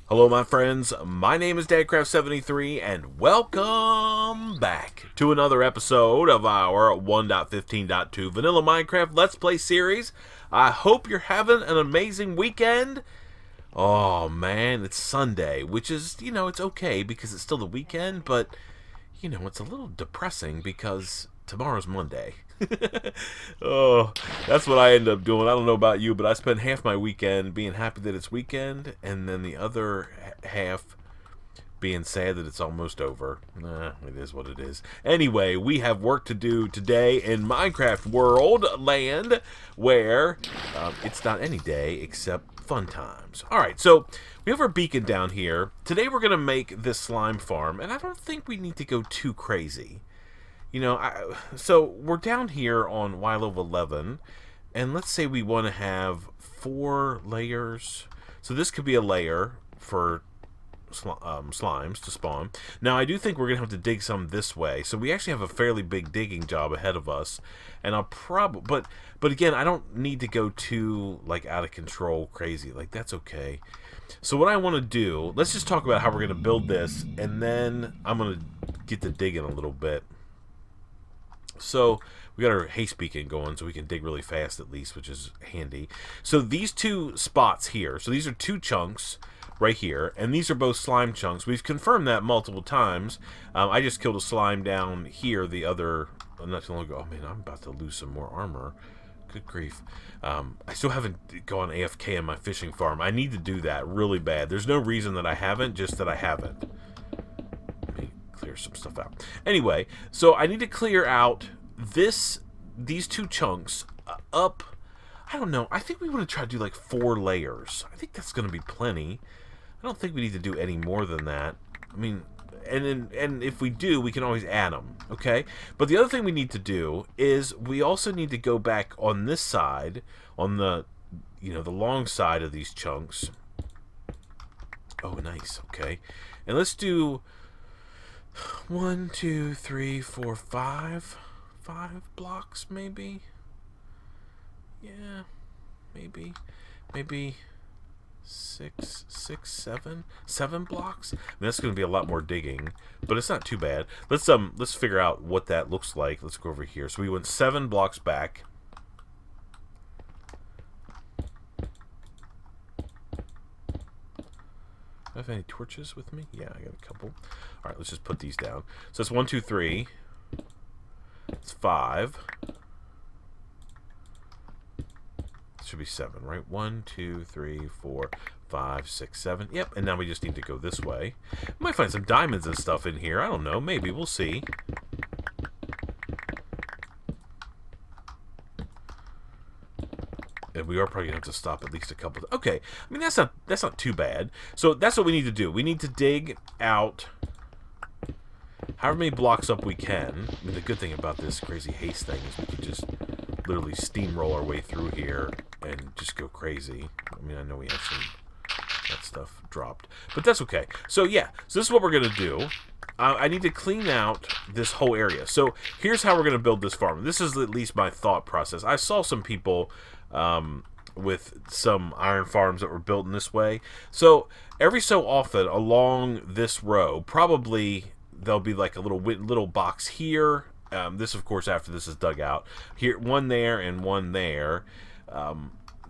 Hello, my friends. My name is DadCraft73, and welcome back to another episode of our 1.15.2 Vanilla Minecraft Let's Play series. I hope you're having an amazing weekend. Oh, man, it's Sunday, which is, it's okay because it's still the weekend, but, it's a little depressing because tomorrow's Monday. Oh, that's what I end up doing. I don't know about you, but I spend half my weekend being happy that it's weekend, and then the other half being sad that it's almost over. It is what it is. Anyway, we have work to do today in Minecraft World Land, where it's not any day except fun times. Alright, so we have our beacon down here. Today we're going to make this slime farm, and I don't think we need to go too crazy. So we're down here on Y Level 11, and let's say we want to have 4 layers. So this could be a layer for slimes to spawn. Now, I do think we're going to have to dig some this way, so we actually have a fairly big digging job ahead of us. And I'll probably, but again, I don't need to go too, like, out of control crazy. Like, that's okay. So what I want to do, let's just talk about how we're going to build this, and then I'm going to get to digging a little bit. So we got our haste beacon going so we can dig really fast at least, which is handy. So these two spots here, so these are 2 chunks right here, and these are both slime chunks. We've confirmed that multiple times. I just killed a slime down here the other, not too long ago. Oh man, I'm about to lose some more armor. Good grief. I still haven't gone AFK on my fishing farm. I need to do that really bad. There's no reason that I haven't, just that I haven't. Clear some stuff out. Anyway, so I need to clear out these 2 chunks up. I don't know. I think we want to try to do like 4 layers. I think that's going to be plenty. I don't think we need to do any more than that. I mean, and if we do, we can always add them. Okay. But the other thing we need to do is we also need to go back on this side, on the the long side of these chunks. Oh, nice. Okay. And let's do 1, 2, 3, 4, 5 blocks, maybe. Yeah, maybe 7 blocks. I mean, that's going to be a lot more digging, but it's not too bad. Let's figure out what that looks like. Let's go over here. So we went 7 blocks back. Do I have any torches with me? Yeah, I got a couple. Alright, let's just put these down. So it's 1, 2, 3. It's 5. It should be 7, right? 1, 2, 3, 4, 5, 6, 7. Yep, and now we just need to go this way. We might find some diamonds and stuff in here. I don't know. Maybe. We'll see. And we are probably gonna have to stop at least a couple. Okay, I mean that's not too bad. So that's what we need to do. We need to dig out however many blocks up we can. I mean, the good thing about this crazy haste thing is we can just literally steamroll our way through here and just go crazy. I mean, I know we have some that stuff dropped, but that's okay. So yeah, so this is what we're gonna do. I need to clean out this whole area. So here's how we're going to build this farm. This is at least my thought process. I saw some people with some iron farms that were built in this way. So every so often along this row, probably there'll be like a little box here. This, of course, after this is dug out. Here, one there and one there.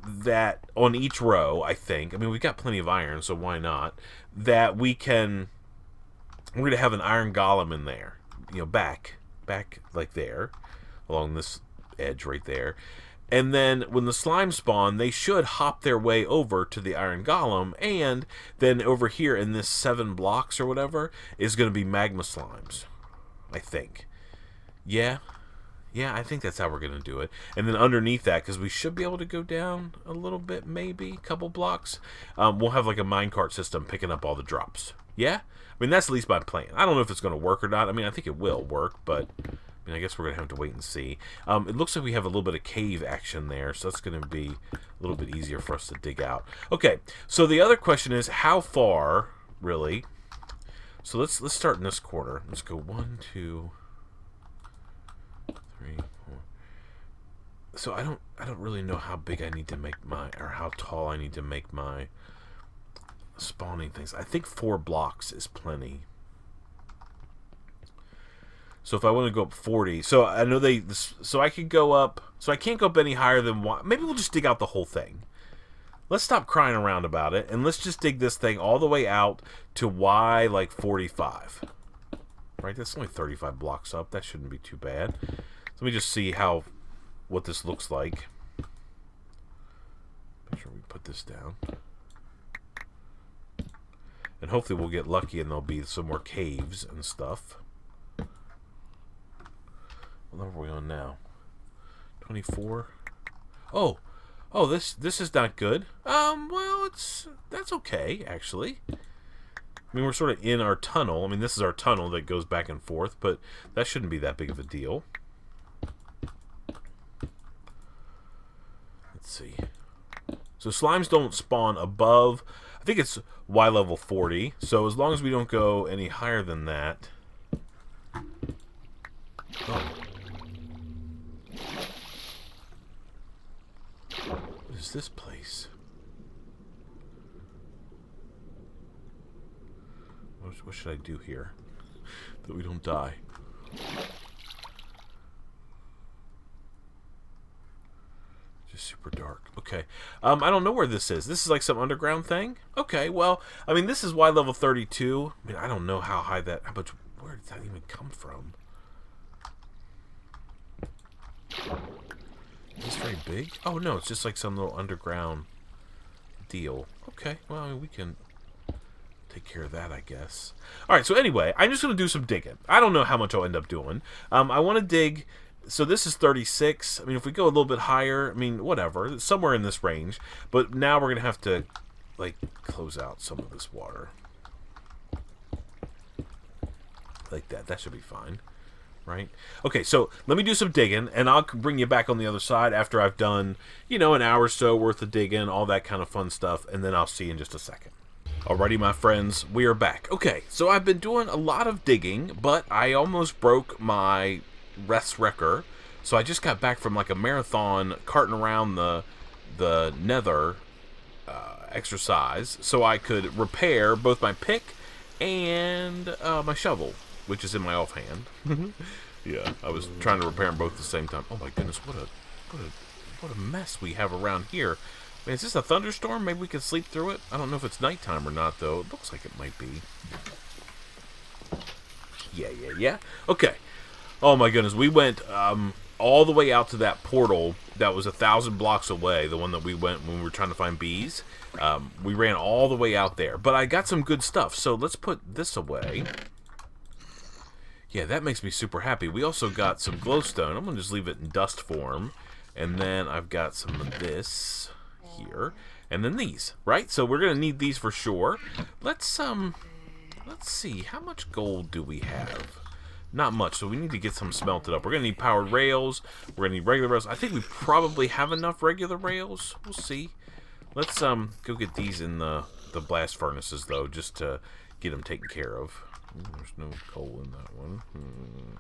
That on each row, I think. I mean, we've got plenty of iron, so why not? That we can... We're going to have an iron golem in there, back like there, along this edge right there. And then when the slime spawn, they should hop their way over to the iron golem, and then over here in this 7 blocks or whatever is going to be magma slimes, I think. Yeah, I think that's how we're going to do it. And then underneath that, because we should be able to go down a little bit, maybe a couple blocks, we'll have like a minecart system picking up all the drops. Yeah? I mean, that's at least my plan. I don't know if it's going to work or not. I mean, I think it will work, but I mean, I guess we're going to have to wait and see. It looks like we have a little bit of cave action there, so that's going to be a little bit easier for us to dig out. Okay, so the other question is, how far, really? So let's start in this corner. Let's go 1, 2, 3, 4. So I don't really know how big I need to make my, or how tall I need to make my spawning things. I think 4 blocks is plenty. So if I want to go up 40, so I know so I could go up, so I can't go up any higher than 1. Maybe we'll just dig out the whole thing. Let's stop crying around about it, and let's just dig this thing all the way out to Y, like 45. Right, that's only 35 blocks up. That shouldn't be too bad. So let me just see what this looks like. Make sure we put this down. And hopefully we'll get lucky and there'll be some more caves and stuff. What level are we on now? 24. Oh, this is not good. Well, that's okay actually. I mean, we're sort of in our tunnel. I mean, this is our tunnel that goes back and forth, but that shouldn't be that big of a deal. Let's see. So slimes don't spawn above, I think it's Y level 40. So as long as we don't go any higher than that. Oh. What is this place? What should I do here that we don't die? Just super dark. Okay. I don't know where this is. This is like some underground thing? Okay, well, I mean, this is Y level 32. I mean, I don't know how high that... Where did that even come from? Is this very big? Oh, no, it's just like some little underground deal. Okay, well, I mean, we can take care of that, I guess. Alright, so anyway, I'm just going to do some digging. I don't know how much I'll end up doing. I want to dig... So this is 36. I mean, if we go a little bit higher, I mean, whatever. Somewhere in this range. But now we're going to have to, like, close out some of this water. Like that. That should be fine. Right? Okay, so let me do some digging, and I'll bring you back on the other side after I've done, you know, an hour or so worth of digging, all that kind of fun stuff, and then I'll see you in just a second. Alrighty, my friends, we are back. Okay, so I've been doing a lot of digging, but I almost broke my rest wrecker, so I just got back from like a marathon carting around the nether exercise, so I could repair both my pick and my shovel, which is in my offhand. Yeah, I was trying to repair them both at the same time. Oh my goodness, what a mess we have around here. Man, is this a thunderstorm? Maybe we can sleep through it? I don't know if it's nighttime or not, though. It looks like it might be. Yeah. Okay. Oh my goodness, we went all the way out to that portal that was 1,000 blocks away, the one that we went when we were trying to find bees. We ran all the way out there, but I got some good stuff, so let's put this away. Yeah, that makes me super happy. We also got some glowstone. I'm going to just leave it in dust form, and then I've got some of this here, and then these, right? So we're going to need these for sure. Let's see, how much gold do we have? Not much, so we need to get some smelted up. We're going to need powered rails. We're going to need regular rails. I think we probably have enough regular rails. We'll see. Let's go get these in the blast furnaces, though, just to get them taken care of. There's no coal in that one.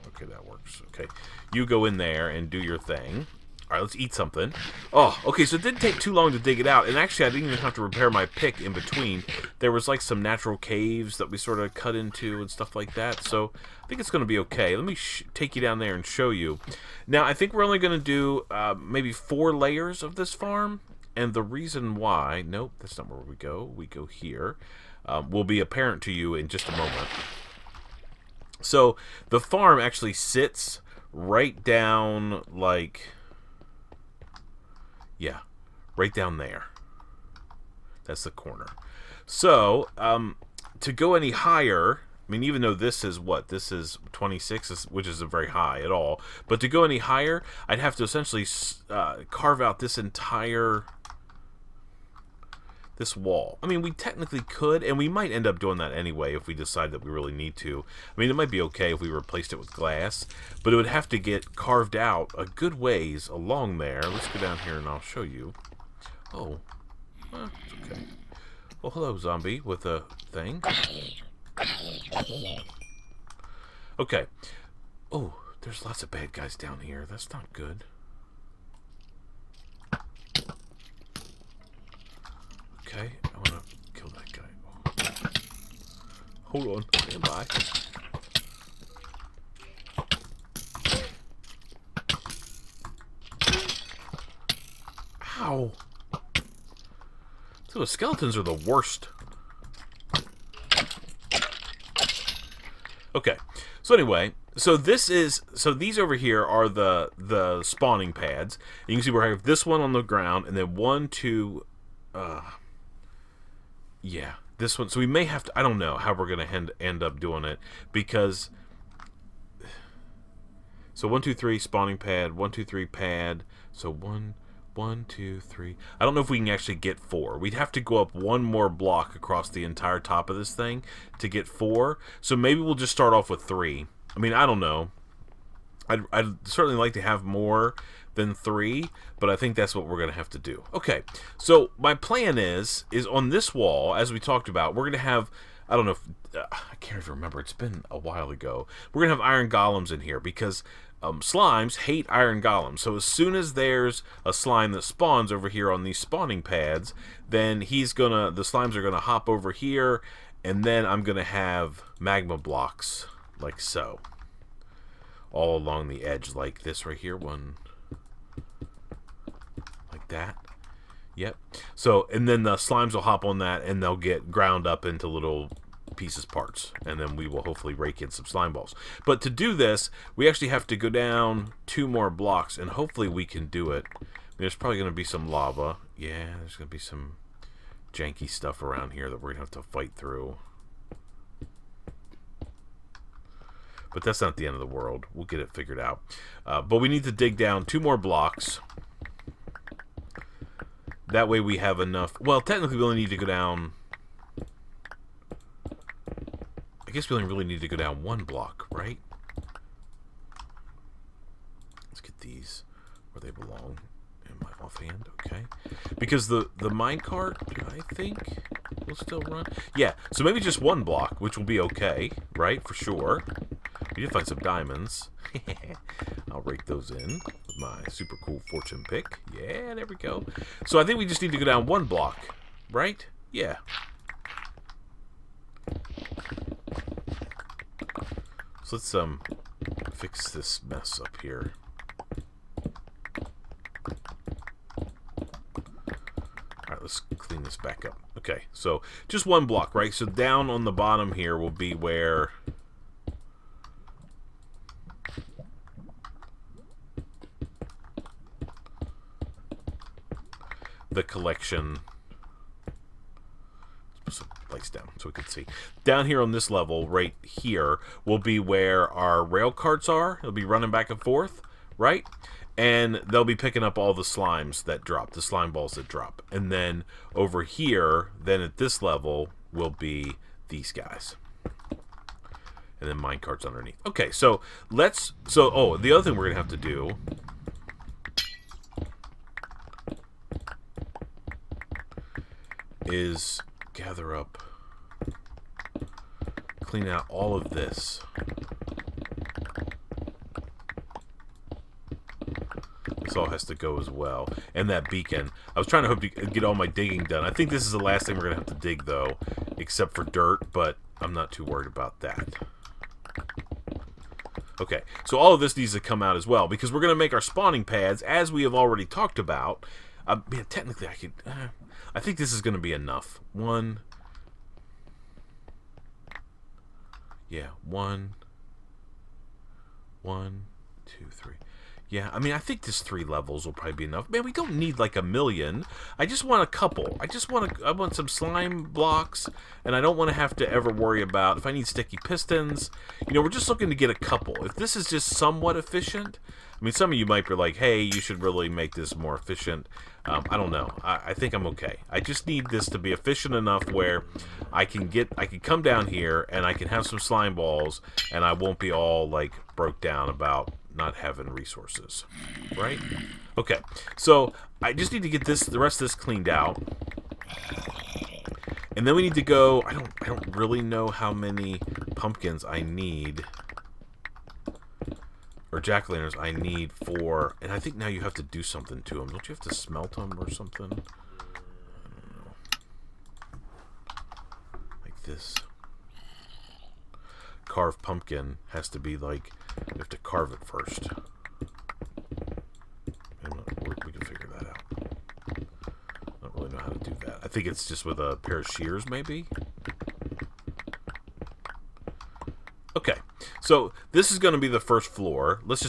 Okay, that works. Okay, you go in there and do your thing. All right, let's eat something. Oh, okay, so it didn't take too long to dig it out. And actually, I didn't even have to repair my pick in between. There was like some natural caves that we sort of cut into and stuff like that. So I think it's going to be okay. Let me take you down there and show you. Now, I think we're only going to do maybe 4 layers of this farm. And the reason why... Nope, that's not where we go. We go here. Will be apparent to you in just a moment. So the farm actually sits right down like... Yeah, right down there. That's the corner. So, to go any higher, I mean, even though this is what? This is 26, which isn't very high at all. But to go any higher, I'd have to essentially carve out this entire... this wall. I mean, we technically could, and we might end up doing that anyway if we decide that we really need to. I mean, it might be okay if we replaced it with glass, but it would have to get carved out a good ways along there. Let's go down here and I'll show you. Oh, it's okay. Well, hello, zombie with a thing. Okay. Oh, there's lots of bad guys down here. That's not good. Okay, I want to kill that guy. Oh, Hold on. Stand by. Ow. So the skeletons are the worst. Okay. So anyway, so these over here are the spawning pads. You can see we have this one on the ground, and then 1, 2, yeah, this one. So we may have to. I don't know how we're gonna end up doing it because. So 1, 2, 3 spawning pad. 1, 2, 3 pad. So 1, 2, 3. I don't know if we can actually get 4. We'd have to go up one more block across the entire top of this thing to get 4. So maybe we'll just start off with 3. I mean, I don't know. I'd certainly like to have more than 3, but I think that's what we're going to have to do. Okay, so my plan is on this wall, as we talked about, we're going to have, I don't know if, I can't even remember, it's been a while ago, we're going to have iron golems in here because slimes hate iron golems. So as soon as there's a slime that spawns over here on these spawning pads, then the slimes are going to hop over here, and then I'm going to have magma blocks like so. All along the edge like this right here. One like that. Yep. So, and then the slimes will hop on that and they'll get ground up into little parts. And then we will hopefully rake in some slime balls. But to do this, we actually have to go down 2 more blocks and hopefully we can do it. There's probably going to be some lava. Yeah, there's going to be some janky stuff around here that we're going to have to fight through. But that's not the end of the world. We'll get it figured out. But we need to dig down 2 more blocks. That way we have enough. Well, technically we only need to go down. I guess we only really need to go down 1 block, right? Let's get these where they belong in my offhand. Okay. Because the minecart, I think, will still run. Yeah, so maybe just 1 block, which will be okay, right? For sure. We did find some diamonds. I'll rake those in with my super cool fortune pick. Yeah, there we go. So I think we just need to go down 1 block, right? Yeah. So let's fix this mess up here. Alright, let's clean this back up. Okay, so just 1 block, right? So down on the bottom here will be where the collection. Let's put some lights down so we can see. Down here on this level, right here, will be where our rail carts are. They'll be running back and forth, right? And they'll be picking up all the slimes that drop, the slime balls that drop. And then over here, then at this level, will be these guys. And then mine carts underneath. Okay, so let's, oh, the other thing we're going to have to do is gather up, clean out all of this. This all has to go as well. And that beacon. I was trying to hope to get all my digging done. I think this is the last thing we're going to have to dig, though, except for dirt, but I'm not too worried about that. Okay, so all of this needs to come out as well, because we're going to make our spawning pads, as we have already talked about. Man, technically, I could... I think this is going to be enough. 1. Yeah, 1. 1, 2, 3. Yeah, I mean, I think this 3 levels will probably be enough. Man, we don't need like 1,000,000. I just want a couple. I want some slime blocks, and I don't want to have to ever worry about if I need sticky pistons. You know, we're just looking to get a couple. If this is just somewhat efficient, I mean, some of you might be like, hey, you should really make this more efficient. I don't know. I think I'm okay. I just need this to be efficient enough where I can come down here and I can have some slime balls, and I won't be all like broke down about not having resources, right? Okay, so I just need to get the rest of this cleaned out, and then we need to go. I don't really know how many pumpkins I need, or jack-o'-lanterns I need for, and I think now you have to do something to them. Don't you have to smelt them or something? I don't know. Like this. carved pumpkin has to be like, you have to carve it first. We can figure that out. I don't really know how to do that. I think it's just with a pair of shears, maybe. Okay, so this is going to be the first floor. Let's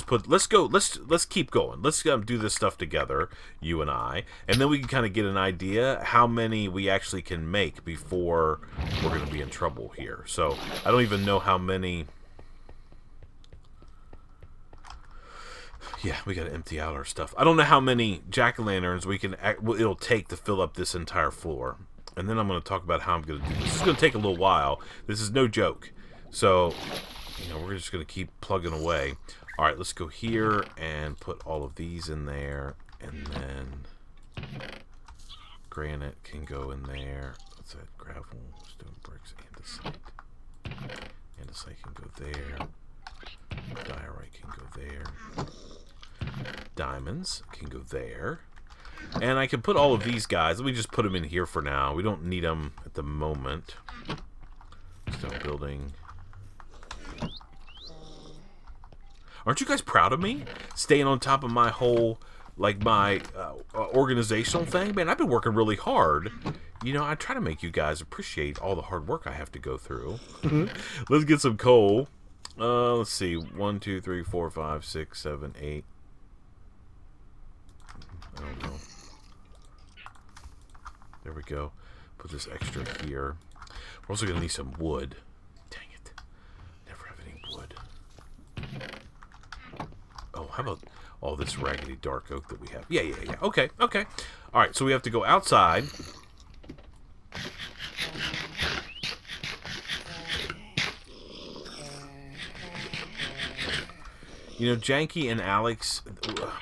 keep going. Let's do this stuff together, you and I, and then we can kind of get an idea how many we actually can make before we're going to be in trouble here. So I don't even know how many. Yeah, we got to empty out our stuff. I don't know how many jack-o'-lanterns it'll take to fill up this entire floor. And then I'm going to talk about how I'm going to do this. This is going to take a little while. This is no joke. So, we're just going to keep plugging away. All right, let's go here and put all of these in there. And then granite can go in there. What's that? Gravel, stone bricks, andesite. Andesite can go there. Diorite can go there. Diamonds can go there. And I can put all of these guys. Let me just put them in here for now. We don't need them at the moment. Stone building. Aren't you guys proud of me? Staying on top of my whole, like, my organizational thing? Man, I've been working really hard. I try to make you guys appreciate all the hard work I have to go through. Let's get some coal. Let's see. 1, 2, 3, 4, 5, 6, 7, 8. I don't know. There we go. Put this extra here. We're also going to need some wood. Dang it. Never have any wood. Oh, how about all this raggedy dark oak that we have? Yeah. Okay. Alright, so we have to go outside. Janky and Alex,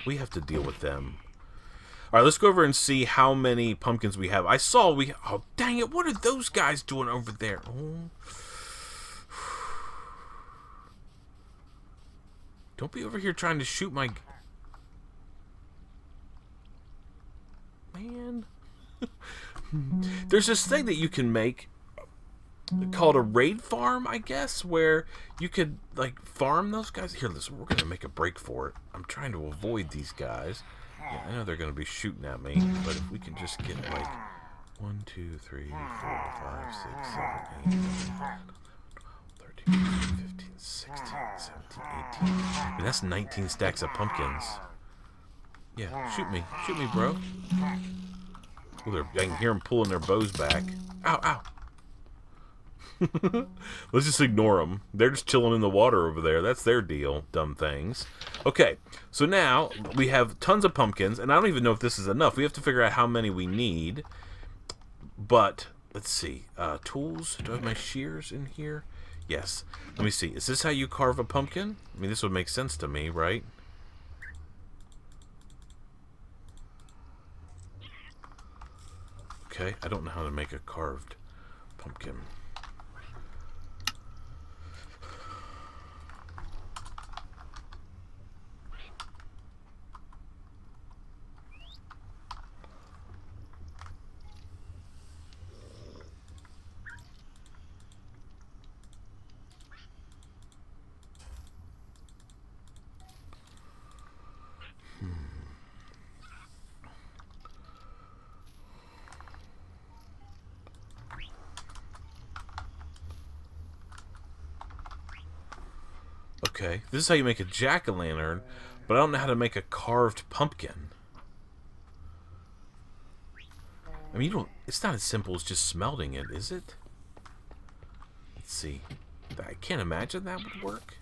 we have to deal with them. Alright, let's go over and see how many pumpkins we have. Oh, dang it, what are those guys doing over there? Oh. Don't be over here trying to shoot my... Man. There's this thing that you can make called a raid farm, I guess, where you could, like, farm those guys. Here, listen, we're going to make a break for it. I'm trying to avoid these guys. Yeah, I know they're going to be shooting at me, but if we can just get, like, 1, 2, 3, 4, 5, 6, 7, 8, 9, 10, 11, 12, 13, 15, 16, 17, 18. I mean, that's 19 stacks of pumpkins. Yeah, shoot me. Shoot me, bro. Ooh, I can hear them pulling their bows back. Ow, ow. Let's just ignore them. They're just chilling in the water over there. That's their deal, dumb things. Okay, so now we have tons of pumpkins, and I don't even know if this is enough. We have to figure out how many we need. But, let's see. Tools. Do I have my shears in here? Yes. Let me see. Is this how you carve a pumpkin? I mean, this would make sense to me, right? Okay, I don't know how to make a carved pumpkin. Okay, this is how you make a jack-o'-lantern, but I don't know how to make a carved pumpkin. I mean, it's not as simple as just smelting it, is it? Let's see. I can't imagine that would work.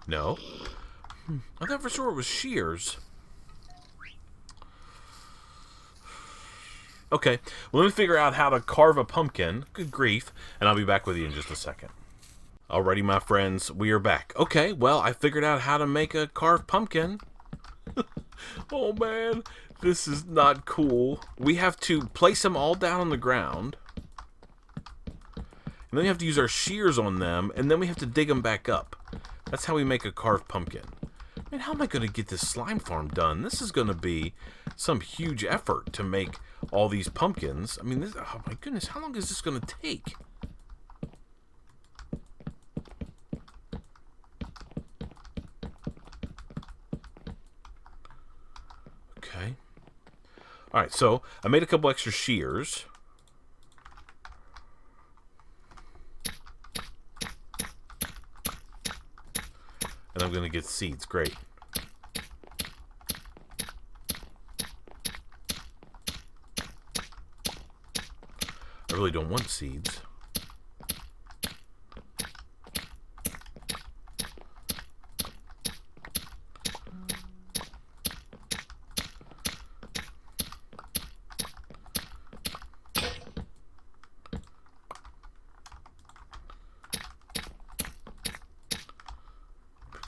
No. I thought for sure it was shears. Okay, well, let me figure out how to carve a pumpkin. Good grief. And I'll be back with you in just a second. Alrighty, my friends, we are back. Okay, well, I figured out how to make a carved pumpkin. Oh, man, this is not cool. We have to place them all down on the ground. And then we have to use our shears on them, and then we have to dig them back up. That's how we make a carved pumpkin. I mean, how am I going to get this slime farm done? This is going to be some huge effort to make all these pumpkins. I mean, this, oh my goodness, how long is this going to take? Okay. Alright, so I made a couple extra shears. And I'm going to get seeds. Great. I really don't want seeds.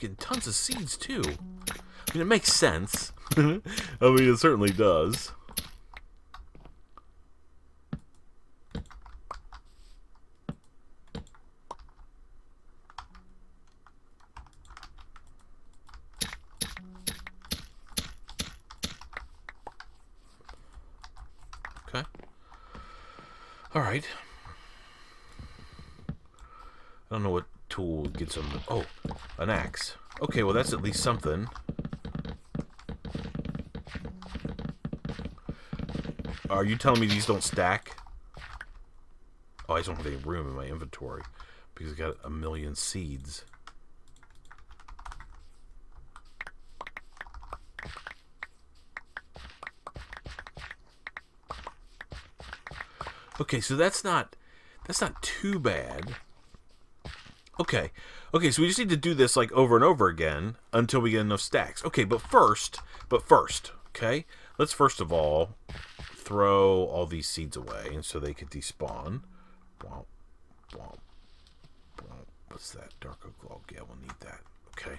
Getting tons of seeds too. I mean, it makes sense. I mean, it certainly does. Okay. All right. I don't know what tool gets them. Oh, an axe. Okay, well that's at least something. Are you telling me these don't stack? Oh, I just don't have any room in my inventory because I got a million seeds. Okay, so that's not too bad. Okay, so we just need to do this like over and over again until we get enough stacks. Okay, but first, okay, let's first of all throw all these seeds away and so they can despawn. Womp, womp, womp. What's that? Dark oak log. Yeah, we'll need that. Okay.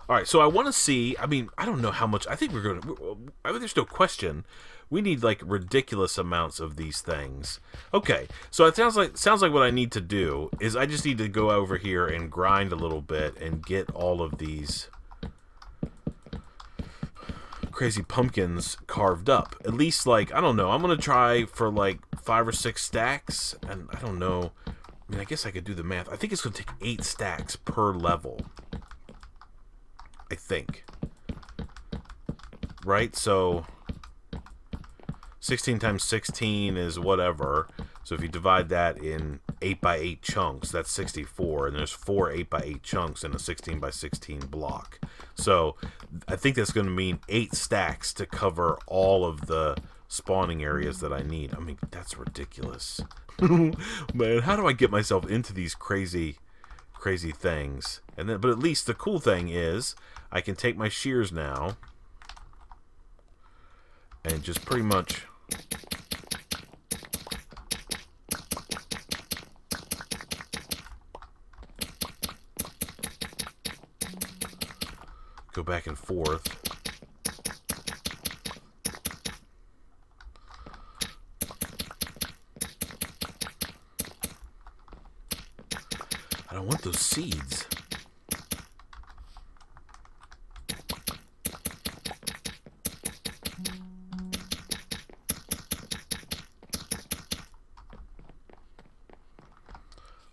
All right, so I want to see. I mean, I don't know how much. I think we're going to. I mean, there's no question. We need like ridiculous amounts of these things. Okay, so it sounds like what I need to do is I just need to go over here and grind a little bit and get all of these crazy pumpkins carved up. At least like, I don't know. I'm gonna try for like 5 or 6 stacks, and I don't know. I mean, I guess I could do the math. I think it's gonna take 8 stacks per level. I think. Right? So 16 times 16 is whatever. So if you divide that in 8 by 8 chunks, that's 64. And there's 4 8 by 8 chunks in a 16 by 16 block. So I think that's going to mean 8 stacks to cover all of the spawning areas that I need. I mean, that's ridiculous. Man, how do I get myself into these crazy things? And then, but at least the cool thing is I can take my shears now and just pretty much go back and forth. I don't want those seeds.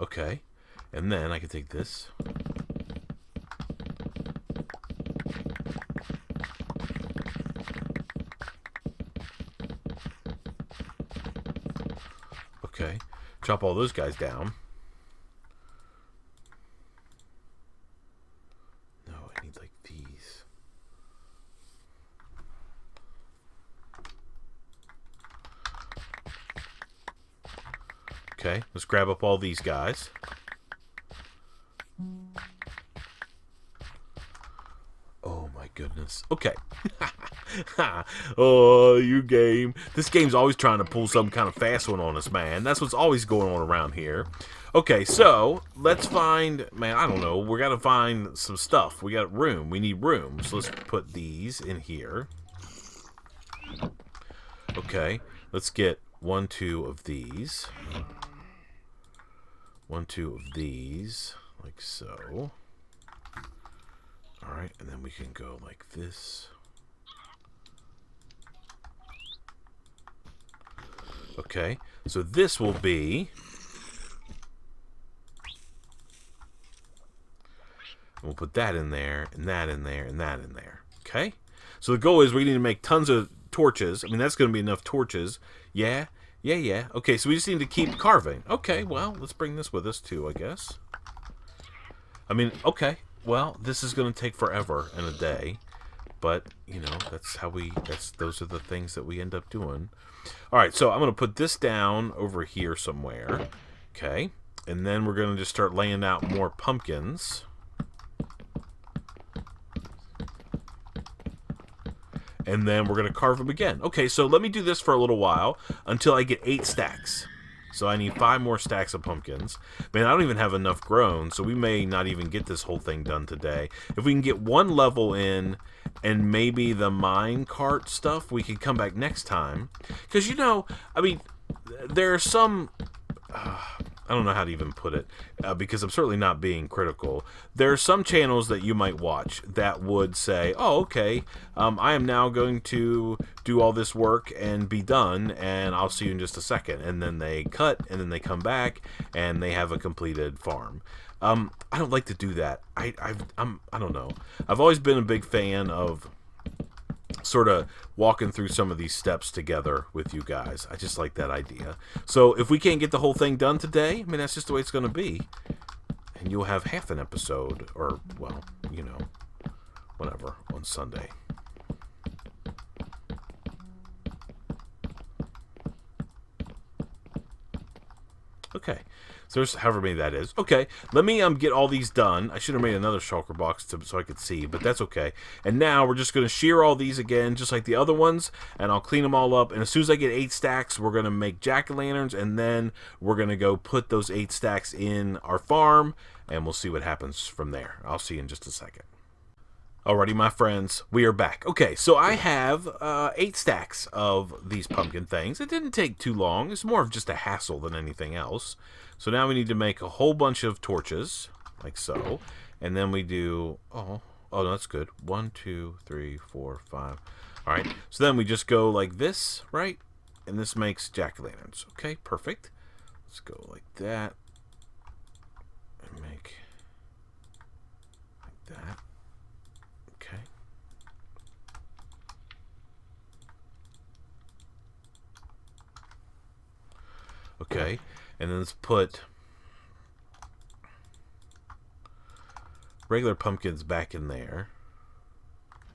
Okay, and then I can take this. Okay, chop all those guys down. No, I need like these. Okay, let's grab up all these guys. Oh my goodness. Okay. Oh, you game. This game's always trying to pull some kind of fast one on us, man. That's what's always going on around here. Okay, so let's find, man, I don't know. We're going to find some stuff. We got room. We need room. So let's put these in here. Okay, let's get 1, 2 of these. 1, 2 of these, like so. Alright, and then we can go like this. Okay, so this will be... We'll put that in there, and that in there, and that in there. Okay? So the goal is we need to make tons of torches. I mean, that's going to be enough torches. Yeah? Yeah. Okay, so we just need to keep carving. Okay, well, let's bring this with us too, I guess. I mean, okay. Well, this is going to take forever and a day. But, you know, that's how we... Those are the things that we end up doing. Alright, so I'm going to put this down over here somewhere. Okay. And then we're going to just start laying out more pumpkins. And then we're going to carve them again. Okay, so let me do this for a little while until I get 8 stacks. So I need 5 more stacks of pumpkins. Man, I don't even have enough grown, so we may not even get this whole thing done today. If we can get 1 level in and maybe the mine cart stuff, we can come back next time. Because, you know, I mean, there are some... I don't know how to even put it, because I'm certainly not being critical. There are some channels that you might watch that would say, oh, okay, I am now going to do all this work and be done, and I'll see you in just a second. And then they cut, and then they come back, and they have a completed farm. I don't like to do that. I don't know. I've always been a big fan of sort of walking through some of these steps together with you guys. I just like that idea. So if we can't get the whole thing done today, I mean, that's just the way it's going to be. And you'll have half an episode, or, well, you know, whatever, on Sunday. Okay. So there's however many that is. Okay, let me get all these done. I should have made another shulker box so I could see, but that's okay. And now we're just going to shear all these again, just like the other ones, and I'll clean them all up. And as soon as I get 8 stacks, we're going to make jack-o'-lanterns, and then we're going to go put those 8 stacks in our farm, and we'll see what happens from there. I'll see you in just a second. Alrighty, my friends, we are back. Okay, so I have 8 stacks of these pumpkin things. It didn't take too long. It's more of just a hassle than anything else. So now we need to make a whole bunch of torches, like so. And then we do, oh no, that's good. 1, 2, 3, 4, 5. Alright, so then we just go like this, right? And this makes jack-o'-lanterns. Okay, perfect. Let's go like that. And make like that. Okay. Okay, and then let's put regular pumpkins back in there.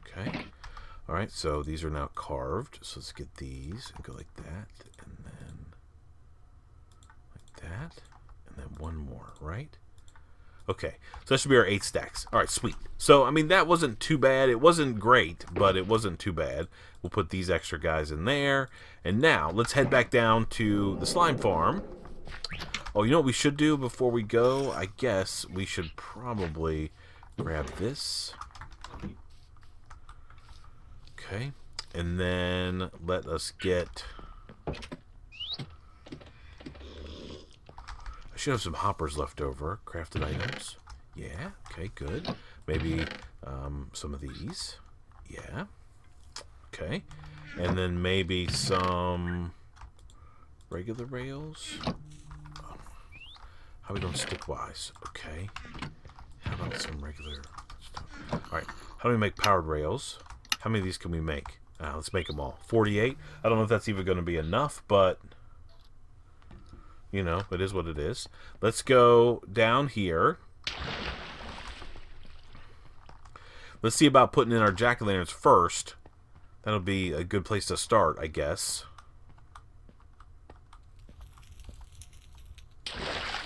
Okay. Alright, so these are now carved. So let's get these and go like that, and then like that, and then one more, right? Okay, so that should be our 8 stacks. Alright, sweet. So, I mean, that wasn't too bad. It wasn't great, but it wasn't too bad. We'll put these extra guys in there. And now, let's head back down to the slime farm. Oh, you know what we should do before we go? I guess we should probably grab this. Okay, and then let us get... I should have some hoppers left over. Crafted items. Yeah, okay, good. Maybe some of these. Yeah. Okay. And then maybe some regular rails. How are we doing stick-wise? Okay. How about some regular stuff? Alright, how do we make powered rails? How many of these can we make? Let's make them all. 48. I don't know if that's even going to be enough, but... you know, it is what it is. Let's go down here. Let's see about putting in our jack-o'-lanterns first. That'll be a good place to start, I guess.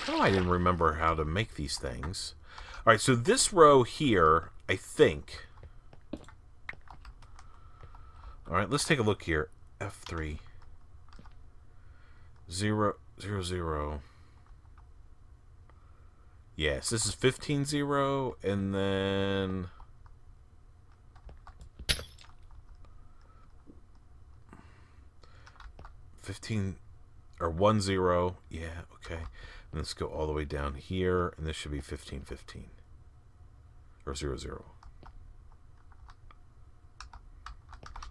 Oh, I didn't remember how to make these things. Alright, so this row here, I think... Alright, let's take a look here. F3. 0, 0, 0. Yes, this is 15, 0, and then... 15, or 1, 0. Yeah, okay. And let's go all the way down here, and this should be 15, 15. Or 0, 0.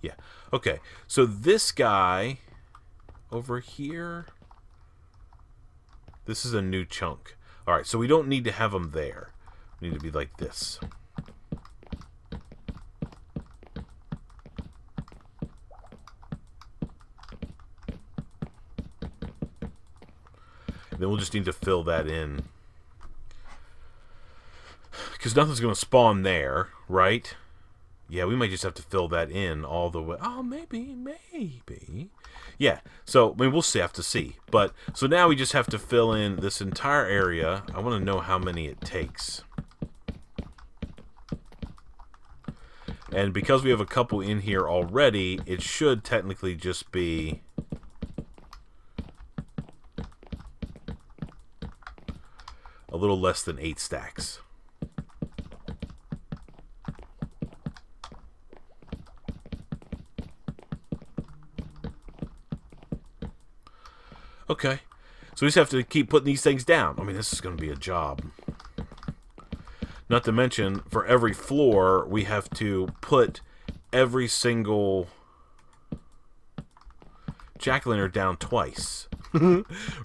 Yeah. Okay. So this guy over here, this is a new chunk. All right. So we don't need to have them there. We need to be like this. And then we'll just need to fill that in. Because nothing's going to spawn there, right? Yeah, we might just have to fill that in all the way. Oh, maybe. Yeah, so, I mean, we'll have to see. But, so now we just have to fill in this entire area. I want to know how many it takes. And because we have a couple in here already, it should technically just be a little less than 8 stacks. Okay, so we just have to keep putting these things down. I mean, this is going to be a job. Not to mention, for every floor, we have to put every single jack-o'-lantern down twice.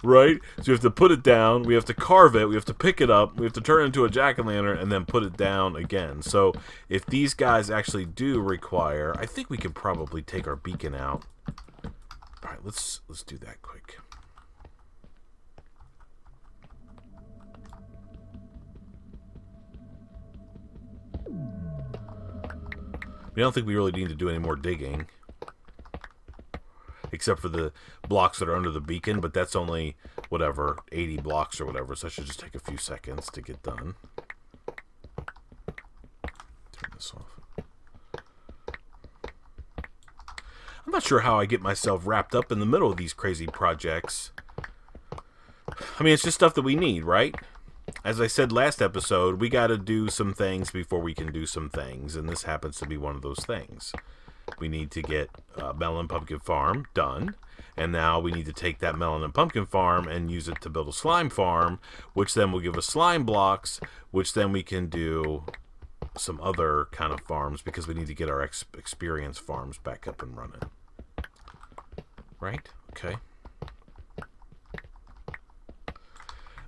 Right? So we have to put it down, we have to carve it, we have to pick it up, we have to turn it into a jack-o'-lantern, and then put it down again. So if these guys actually do require... I think we could probably take our beacon out. Alright, let's do that quick. I don't think we really need to do any more digging. Except for the blocks that are under the beacon, but that's only, whatever, 80 blocks or whatever, so that should just take a few seconds to get done. Turn this off. I'm not sure how I get myself wrapped up in the middle of these crazy projects. I mean, it's just stuff that we need, right? As I said last episode, we got to do some things before we can do some things, and this happens to be one of those things. We need to get melon and pumpkin farm done, and now we need to take that melon and pumpkin farm and use it to build a slime farm, which then will give us slime blocks, which then we can do some other kind of farms, because we need to get our experience farms back up and running. Right? Okay.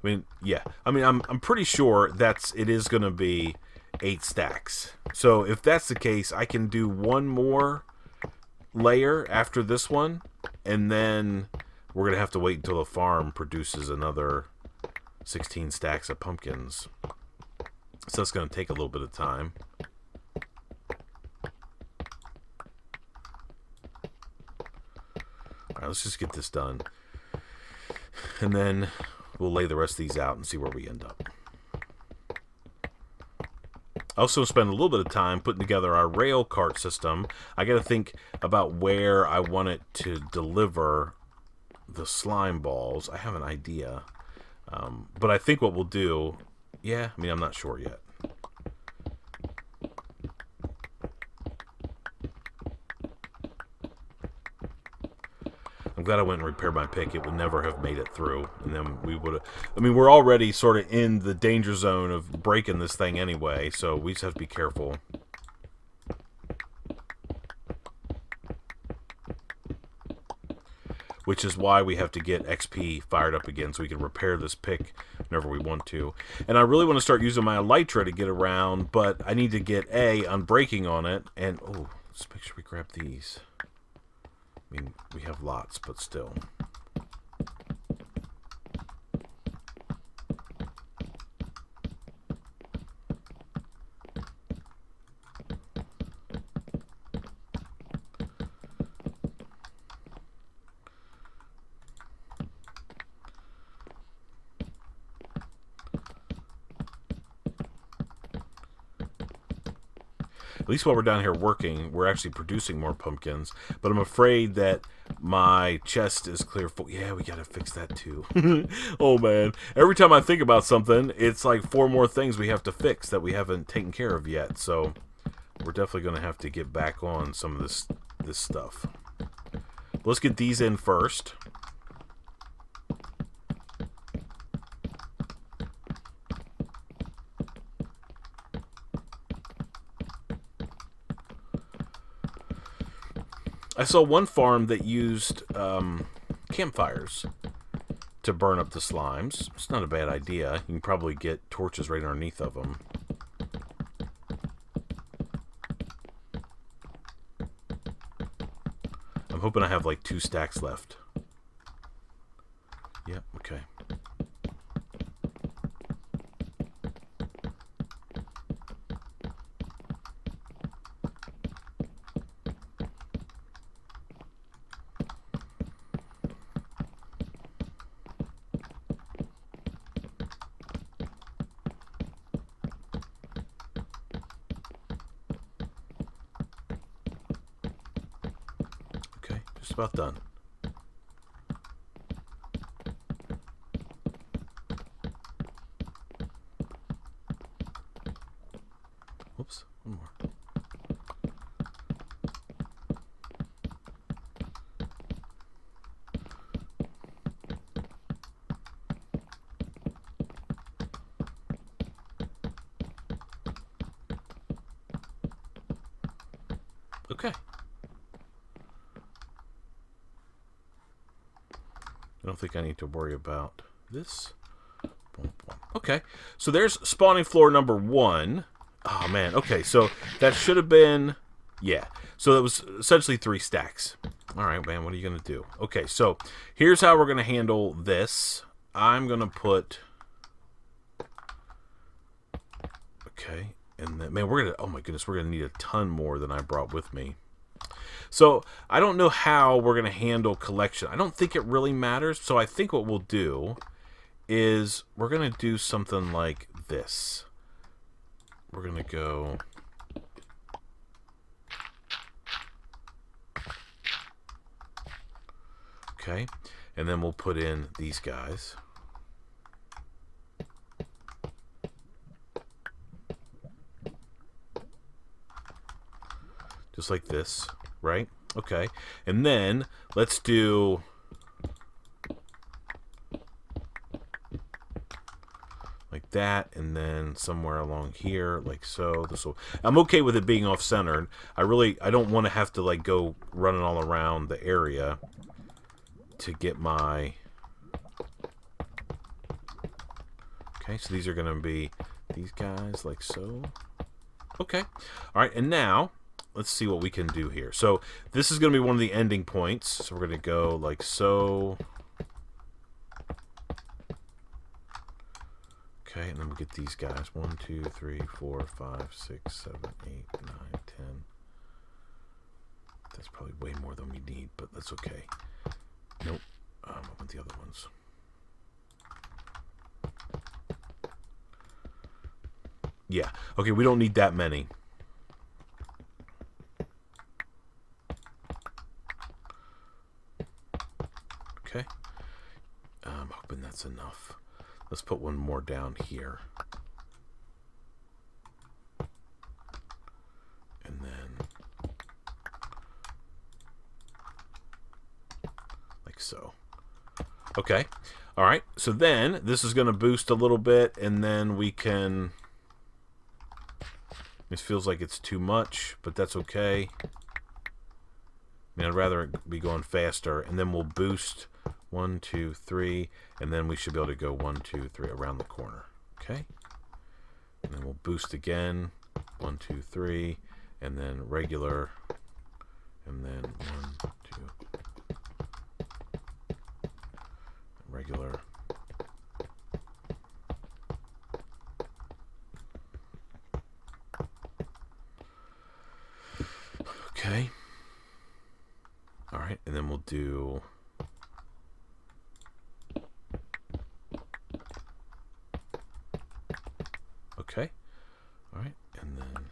I mean, yeah. I mean, I'm pretty sure it is going to be 8 stacks. So if that's the case, I can do one more layer after this one, and then we're going to have to wait until the farm produces another 16 stacks of pumpkins. So it's going to take a little bit of time. Alright, let's just get this done. And then we'll lay the rest of these out and see where we end up. I also spend a little bit of time putting together our rail cart system. I got to think about where I want it to deliver the slime balls. I have an idea. But I think what we'll do... Yeah, I mean, I'm not sure yet. I'm glad I went and repaired my pick. It would never have made it through. And then we would have... I mean, we're already sort of in the danger zone of breaking this thing anyway, so we just have to be careful. Which is why we have to get XP fired up again, so we can repair this pick whenever we want to. And I really want to start using my elytra to get around, but I need to get unbreaking on it. And, oh, let's make sure we grab these. I mean, we have lots, but still. At least while we're down here working, we're actually producing more pumpkins. But I'm afraid that my chest is clear full. Yeah, we gotta fix that too. Oh man. Every time I think about something, it's like 4 more things we have to fix that we haven't taken care of yet. So we're definitely gonna have to get back on some of this stuff. Let's get these in first. I saw one farm that used campfires to burn up the slimes. It's not a bad idea. You can probably get torches right underneath of them. I'm hoping I have like 2 stacks left. Yep, okay. Just about done. Whoops, one more. Okay. I don't think I need to worry about this. Okay, so there's spawning floor number 1. Oh, man. Okay, so that should have been... Yeah, so that was essentially 3 stacks. All right, man, what are you going to do? Okay, so here's how we're going to handle this. I'm going to put... Okay, and then... Man, we're going to... Oh, my goodness, we're going to need a ton more than I brought with me. So, I don't know how we're going to handle collection. I don't think it really matters. So, I think what we'll do is we're going to do something like this. We're going to go... Okay. And then we'll put in these guys. Just like this. Right? Okay. And then let's do like that, and then somewhere along here, like so. This will... I'm okay with it being off-centered. I don't want to have to like go running all around the area to get my... Okay, so these are going to be these guys, like so. Okay. All right, and now let's see what we can do here. So this is going to be one of the ending points. So we're going to go like so. Okay, and then we'll get these guys. 1, 2, 3, 4, 5, 6, 7, 8, 9, 10. That's probably way more than we need, but that's okay. Nope. I want the other ones. Yeah. Okay, we don't need that many. Okay. I'm hoping that's enough. Let's put one more down here. And then like so. Okay. All right. So then this is going to boost a little bit, and then we can... This feels like it's too much, but that's okay. I mean, I'd rather it be going faster, and then we'll boost 1, 2, 3, and then we should be able to go 1, 2, 3 around the corner. Okay? And then we'll boost again. 1, 2, 3, and then regular, and then 1, 2, regular. Okay. All right, and then we'll do... Okay. All right, and then...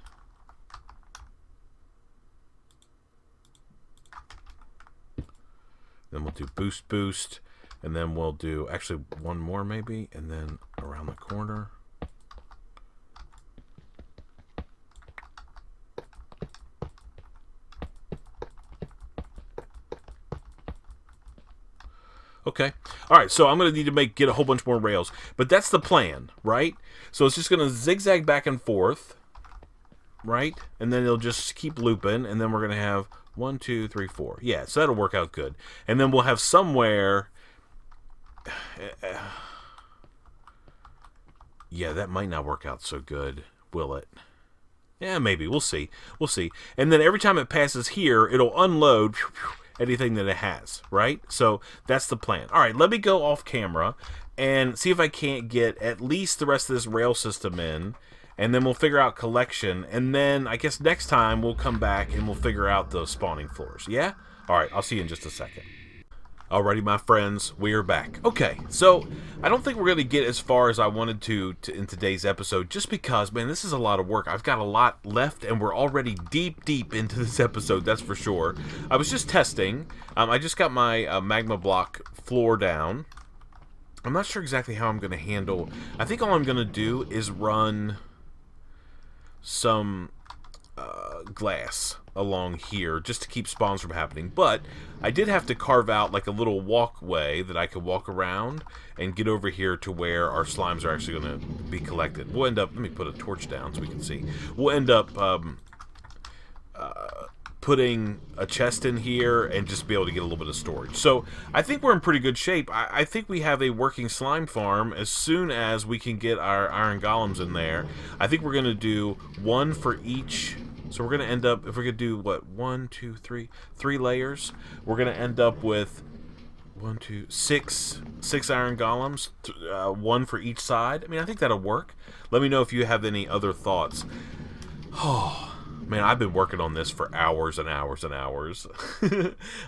Then we'll do boost, boost, and then we'll do actually one more maybe, and then around the corner. Okay. All right, so I'm going to need to get a whole bunch more rails. But that's the plan, right? So it's just going to zigzag back and forth, right? And then it'll just keep looping, and then we're going to have 1, 2, 3, 4. Yeah, so that'll work out good. And then we'll have somewhere... Yeah, that might not work out so good, will it? Yeah, maybe. We'll see. We'll see. And then every time it passes here, it'll unload anything that it has, right? So that's the plan. All right, let me go off camera and see if I can't get at least the rest of this rail system in, and then we'll figure out collection, and then I guess next time we'll come back and we'll figure out those spawning floors. Yeah? All right, I'll see you in just a second. Alrighty, my friends, we are back. Okay, so I don't think we're going to get as far as I wanted to in today's episode, just because, man, this is a lot of work. I've got a lot left, and we're already deep into this episode, that's for sure. I was just testing. I just got my magma block floor down. I'm not sure exactly how I'm going to handle... I think all I'm going to do is run some glass along here just to keep spawns from happening, but I did have to carve out like a little walkway that I could walk around and get over here to where our slimes are actually going to be collected. We'll end up, let me put a torch down so we can see. We'll end up putting a chest in here and just be able to get a little bit of storage. So I think we're in pretty good shape. I think we have a working slime farm as soon as we can get our iron golems in there. I think we're going to do one for each. So we're going to end up, if we're going to do, what, 1, 2, 3, 3 layers, we're going to end up with 6 iron golems, 1 for each side. I mean, I think that'll work. Let me know if you have any other thoughts. Oh, man, I've been working on this for hours and hours and hours.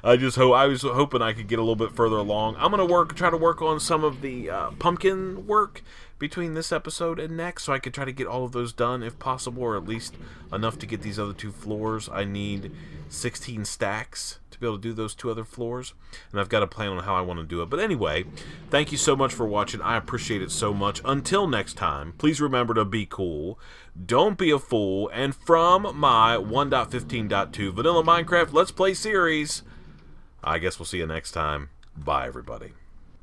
I was hoping I could get a little bit further along. I'm going to try to work on some of the pumpkin work between this episode and next, so I could try to get all of those done if possible, or at least enough to get these other 2 floors. I need 16 stacks to be able to do those 2 other floors, and I've got a plan on how I want to do it. But anyway, thank you so much for watching. I appreciate it so much. Until next time, please remember to be cool, don't be a fool, and from my 1.15.2 Vanilla Minecraft Let's Play series, I guess we'll see you next time. Bye, everybody.